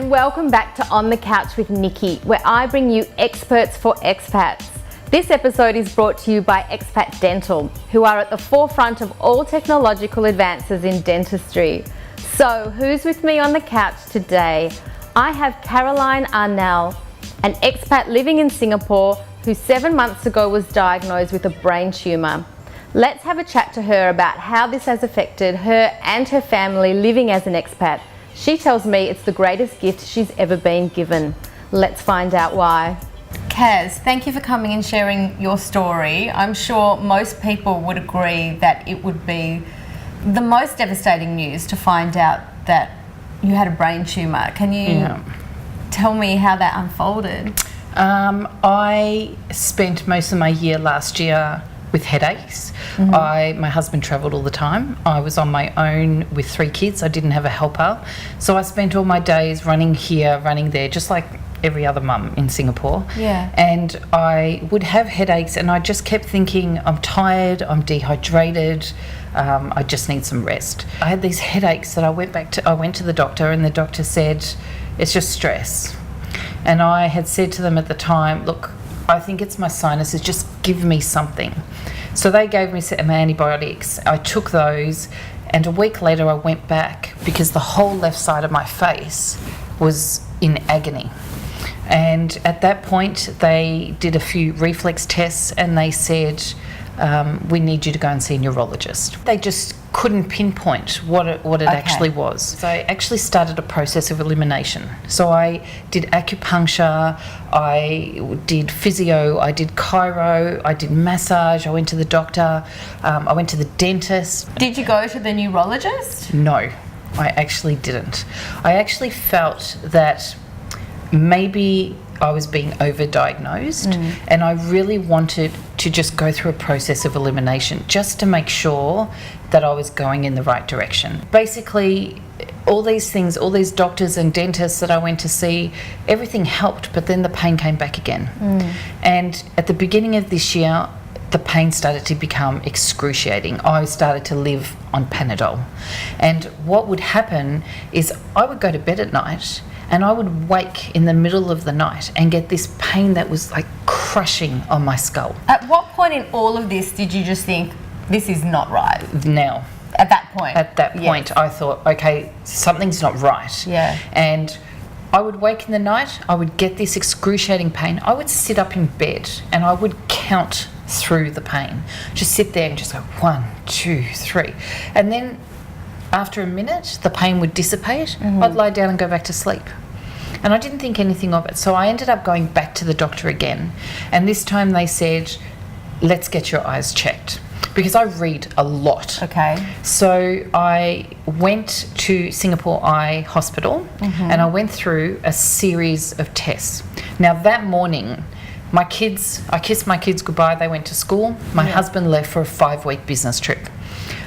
and welcome back to On the Couch with Nikki, where I bring you experts for expats. This episode is brought to you by EXPAT Dental, who are at the forefront of all technological advances in dentistry. So, who's with me on the couch today? I have Caroline Arnal, an expat living in Singapore who 7 months ago was diagnosed with a brain tumour. Let's have a chat to her about how this has affected her and her family living as an expat. She tells me it's the greatest gift she's ever been given. Let's find out why. Kaz, thank you for coming and sharing your story. I'm sure most people would agree that it would be the most devastating news to find out that you had a brain tumour. Can you tell me how that unfolded? I spent most of my year last year with headaches. My husband travelled all the time. I was on my own with 3 kids. I didn't have a helper. So I spent all my days running here, running there, just like every other mum in Singapore. Yeah. And I would have headaches and I just kept thinking, I'm tired, I'm dehydrated, I just need some rest. I had these headaches that I went to the doctor, and the doctor said, it's just stress. And I had said to them at the time, look, I think it's my sinuses, just give me something. So they gave me some antibiotics. I took those, and a week later I went back because the whole left side of my face was in agony. And at that point they did a few reflex tests and they said, we need you to go and see a neurologist. They just couldn't pinpoint what it actually was. So I actually started a process of elimination. So I did acupuncture, I did physio, I did chiro, I did massage, I went to the doctor, I went to the dentist. Did you go to the neurologist? No, I actually didn't. I actually felt that maybe I was being overdiagnosed, and I really wanted to just go through a process of elimination just to make sure that I was going in the right direction. Basically, all these things, all these doctors and dentists that I went to see, everything helped, but then the pain came back again. And at the beginning of this year, the pain started to become excruciating. I started to live on Panadol. And what would happen is I would go to bed at night and I would wake in the middle of the night and get this pain that was like crushing on my skull. At what point in all of this did you just think, this is not right? Now. At that point? At that point, yes. I thought, okay, something's not right. Yeah. And I would wake in the night, I would get this excruciating pain. I would sit up in bed and I would count through the pain. Just sit there and just go 1, 2, 3. And then after a minute, the pain would dissipate. I'd lie down and go back to sleep. And I didn't think anything of it. So I ended up going back to the doctor again. And this time they said, let's get your eyes checked. Because I read a lot. Okay. So I went to Singapore Eye Hospital and I went through a series of tests. Now that morning, I kissed my kids goodbye. They went to school. My husband left for a 5-week business trip.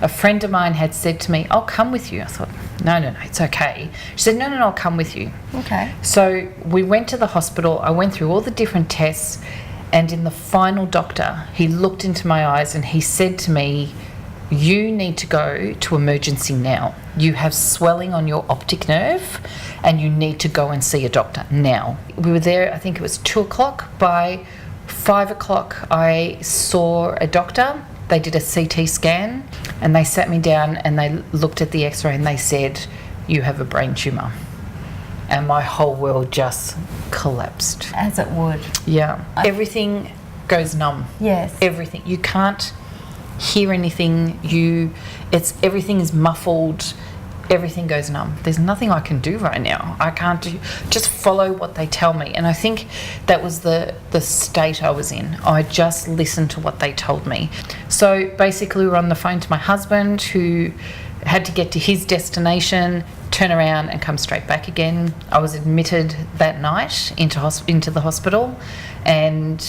A friend of mine had said to me, I'll come with you. I thought, no, it's okay. She said, no, I'll come with you. Okay. So we went to the hospital. I went through all the different tests, and in the final doctor, he looked into my eyes and he said to me, you need to go to emergency now. You have swelling on your optic nerve and you need to go and see a doctor now. We were there, I think it was 2 o'clock. By 5 o'clock, I saw a doctor. They did a CT scan and they sat me down and they looked at the x-ray and they said, you have a brain tumour. And my whole world just collapsed. As it would. Yeah. Everything goes numb. Yes. Everything. You can't hear anything. Everything is muffled. Everything goes numb. There's nothing I can do right now. I can't just follow what they tell me. And I think that was the state I was in. I just listened to what they told me. So basically we were on the phone to my husband, who had to get to his destination, turn around and come straight back again. I was admitted that night into the hospital, and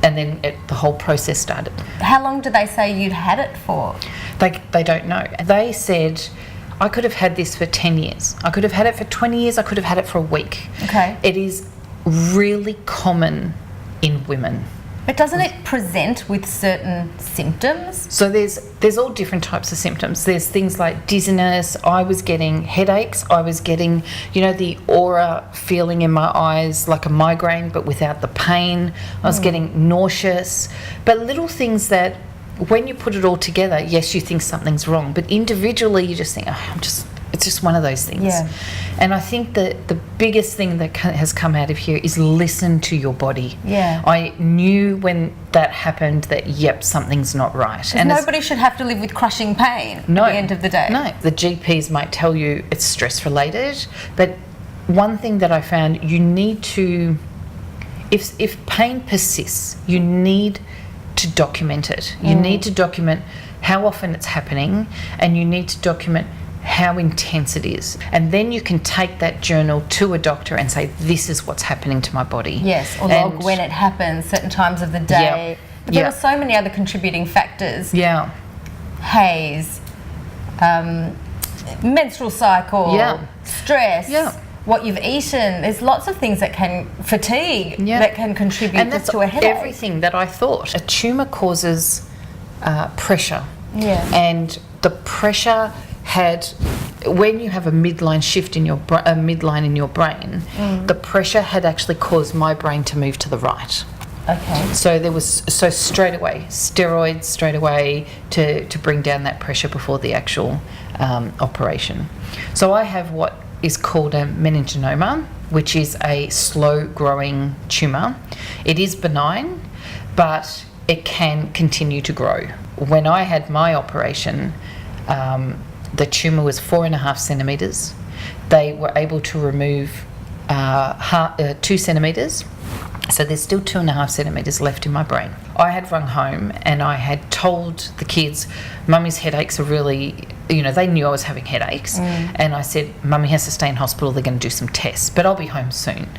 then the whole process started. How long did they say you'd had it for? They don't know. They said I could have had this for 10 years. I could have had it for 20 years. I could have had it for a week. Okay. It is really common in women. But doesn't it present with certain symptoms? So there's all different types of symptoms. There's things like dizziness. I was getting headaches. I was getting, the aura feeling in my eyes like a migraine, but without the pain. I was getting nauseous. But little things that, when you put it all together, yes, you think something's wrong, but individually you just think, it's just one of those things. Yeah. And I think that the biggest thing that has come out of here is listen to your body. Yeah. I knew when that happened that, something's not right. And nobody should have to live with crushing pain at the end of the day. No, the GPs might tell you it's stress related, but one thing that I found, you need to, if pain persists, you need to document it. You need to document how often it's happening, and you need to document how intense it is, and then you can take that journal to a doctor and say, this is what's happening to my body. Yes, or log when it happens, certain times of the day. Yep. But there are so many other contributing factors. Yeah. Haze, menstrual cycle, stress, what you've eaten. There's lots of things that can, fatigue, that can contribute and that's to a headache. Everything that I thought. A tumour causes pressure. Yeah. And the pressure had, when you have a midline shift in your midline in your brain, the pressure had actually caused my brain to move to the right. Okay. So there was straight away steroids straight away to bring down that pressure before the actual operation. So I have what is called a meningioma, which is a slow growing tumour. It is benign, but it can continue to grow. When I had my operation, the tumour was 4.5 centimetres. They were able to remove 2 centimetres, so there's still 2.5 centimetres left in my brain. I had rung home and I had told the kids, Mummy's headaches are really, they knew I was having headaches, and I said, Mummy has to stay in hospital, they're going to do some tests, but I'll be home soon.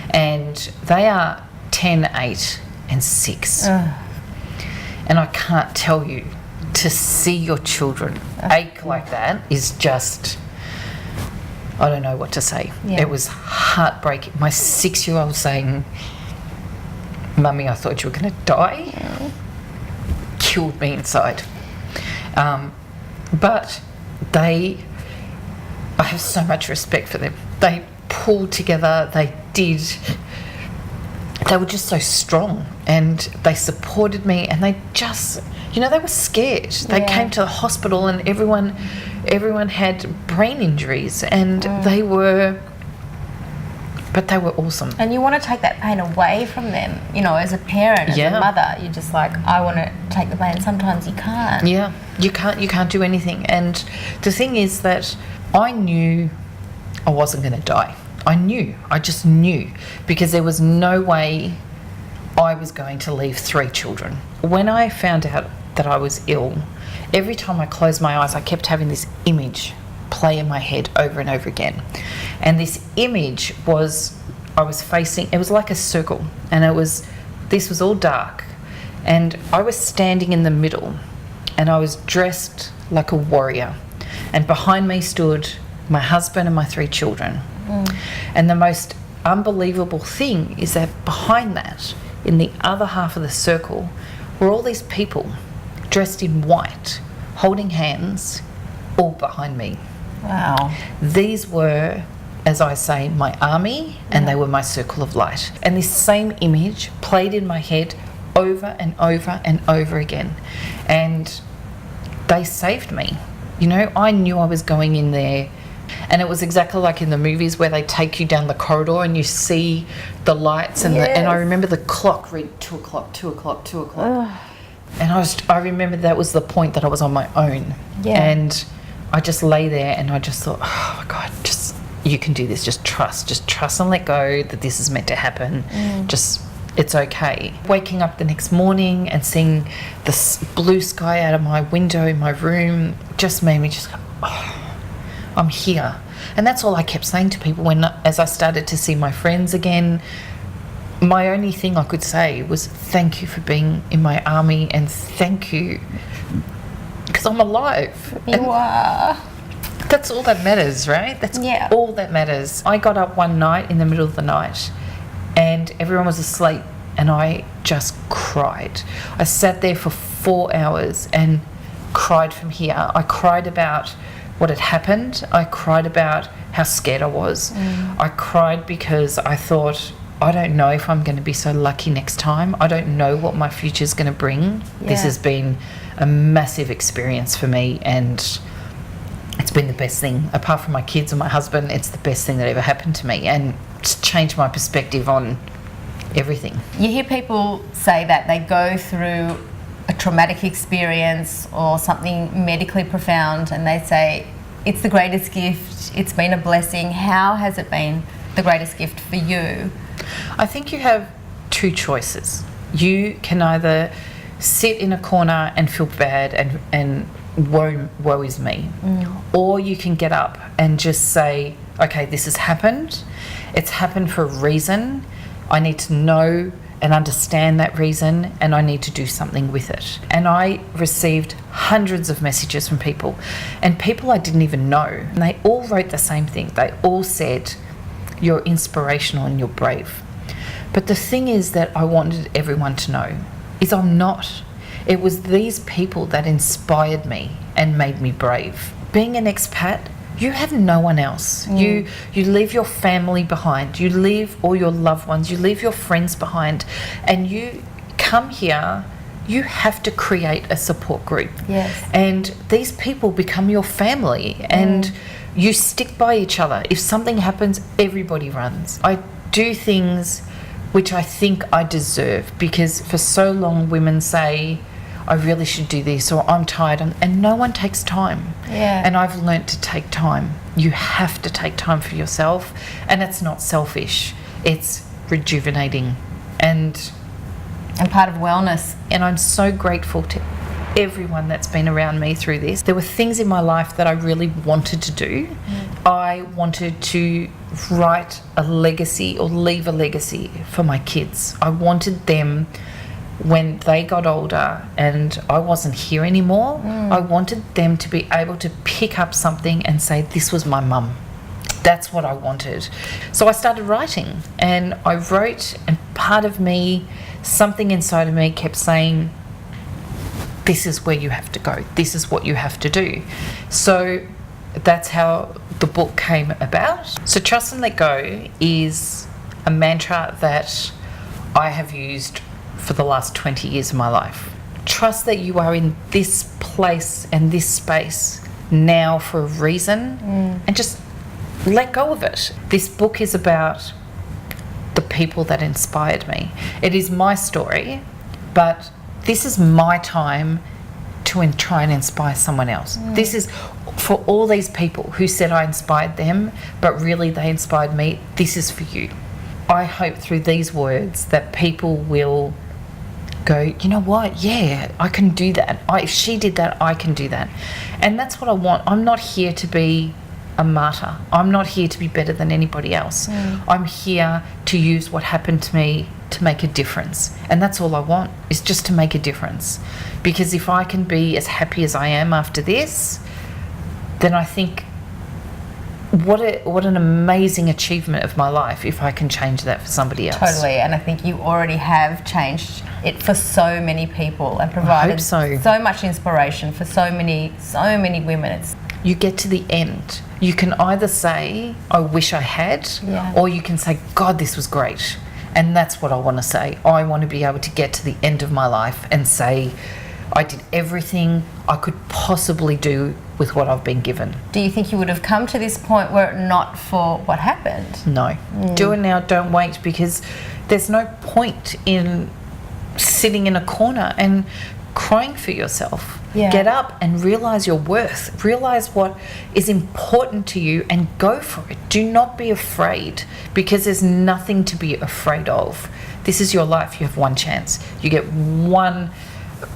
And they are 10, 8 and 6. And I can't tell you, to see your children ache like that is just, I don't know what to say. It was heartbreaking. My 6-year-old saying, Mummy, I thought you were going to die, killed me inside. But I have so much respect for them. They pulled together, they were just so strong, and they supported me, and they just, they were scared. They came to the hospital and everyone had brain injuries, and they were awesome. And you want to take that pain away from them, as a parent, as a mother, you're just like, I want to take the pain. Sometimes you can't. Yeah, you can't do anything. And the thing is that I knew I wasn't going to die. I just knew, because there was no way I was going to leave 3 children. When I found out that I was ill, every time I closed my eyes, I kept having this image play in my head over and over again. And this image was, I was facing, it was like a circle, and this was all dark, and I was standing in the middle, and I was dressed like a warrior, and behind me stood my husband and my 3 children. And the most unbelievable thing is that behind that, in the other half of the circle, were all these people dressed in white, holding hands, all behind me. Wow. These were, as I say, my army, and they were my circle of light. And this same image played in my head over and over and over again. And they saved me. I knew I was going in there, and it was exactly like in the movies where they take you down the corridor and you see the lights, and and I remember the clock read 2 o'clock, 2 o'clock, 2 o'clock. And I remember that was the point that I was on my own. And I just lay there and I just thought, oh my God, just, you can do this, just trust and let go that this is meant to happen. Just, it's okay. Waking up the next morning and seeing the blue sky out of my window in my room just made me just go, oh, I'm here. And that's all I kept saying to people as I started to see my friends again. My only thing I could say was, thank you for being in my army, and thank you because I'm alive. You are. That's all that matters, right? That's all that matters. I got up one night in the middle of the night and everyone was asleep, and I just cried. I sat there for 4 hours and cried from here. I cried about what had happened. I cried about how scared I was. I cried because I thought, I don't know if I'm going to be so lucky next time. I don't know what my future's going to bring. This has been a massive experience for me, and it's been the best thing. Apart from my kids and my husband, it's the best thing that ever happened to me, and it's changed my perspective on everything. You hear people say that they go through a traumatic experience or something medically profound, and they say, it's the greatest gift, it's been a blessing. How has it been the greatest gift for you? I think you have two choices. You can either sit in a corner and feel bad and woe is me, or you can get up and just say, okay, this has happened. It's happened for a reason. I need to know and understand that reason, and I need to do something with it. And I received hundreds of messages from people, and people I didn't even know. And they all wrote the same thing. They all said, you're inspirational and you're brave. But the thing is that I wanted everyone to know is I'm not. It was these people that inspired me and made me brave. Being an expat, you have no one else. You leave your family behind. You leave all your loved ones. You leave your friends behind. And you come here, you have to create a support group. Yes. And these people become your family, and you stick by each other. If something happens, everybody runs. I do things which I think I deserve, because for so long women say, I really should do this, or I'm tired, and no one takes time. Yeah. And I've learnt to take time. You have to take time for yourself, and it's not selfish. It's rejuvenating and part of wellness. And I'm so grateful to everyone that's been around me through this. There were things in my life that I really wanted to do. I wanted to write a legacy or leave a legacy for my kids. I wanted them, when they got older and I wasn't here anymore, I wanted them to be able to pick up something and say, this was my mum. That's what I wanted. So I started writing, and I wrote, and part of me, something inside of me kept saying, this is where you have to go. This is what you have to do. So that's how the book came about. So Trust and Let Go is a mantra that I have used for the last 20 years of my life. Trust that you are in this place and this space now for a reason, and just let go of it. This book is about the people that inspired me. It is my story, but this is my time to try and inspire someone else. This is for all these people who said I inspired them, but really they inspired me. This is for you. I hope through these words that people will go, you know what, yeah, I can do that. If she did that, I can do that. And that's what I want. I'm not here to be a martyr. I'm not here to be better than anybody else. I'm here to use what happened to me to make a difference. And that's all I want, is just to make a difference. Because if I can be as happy as I am after this, then I think what an amazing achievement of my life if I can change that for somebody else. Totally, and I think you already have changed it for so many people and provided so much inspiration for so many women. You get to the end. You can either say, I wish I had, or you can say, God, this was great. And that's what I want to say. I want to be able to get to the end of my life and say, I did everything I could possibly do with what I've been given. Do you think you would have come to this point were it not for what happened? No. Do it now, don't wait, because there's no point in sitting in a corner and crying for yourself. Get up and realise your worth. Realise what is important to you and go for it. Do not be afraid, because there's nothing to be afraid of. This is your life. You have one chance. You get one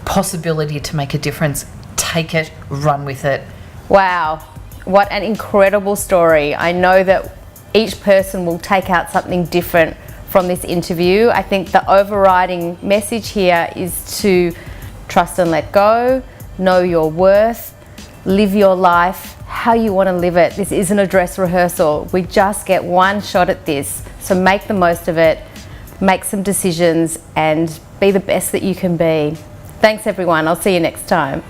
possibility to make a difference. Take it, run with it. Wow, what an incredible story. I know that each person will take out something different from this interview. I think the overriding message here is to trust and let go, know your worth, live your life how you want to live it. This isn't a dress rehearsal. We just get one shot at this, so make the most of it. make some decisions and be the best that you can be. Thanks everyone, I'll see you next time.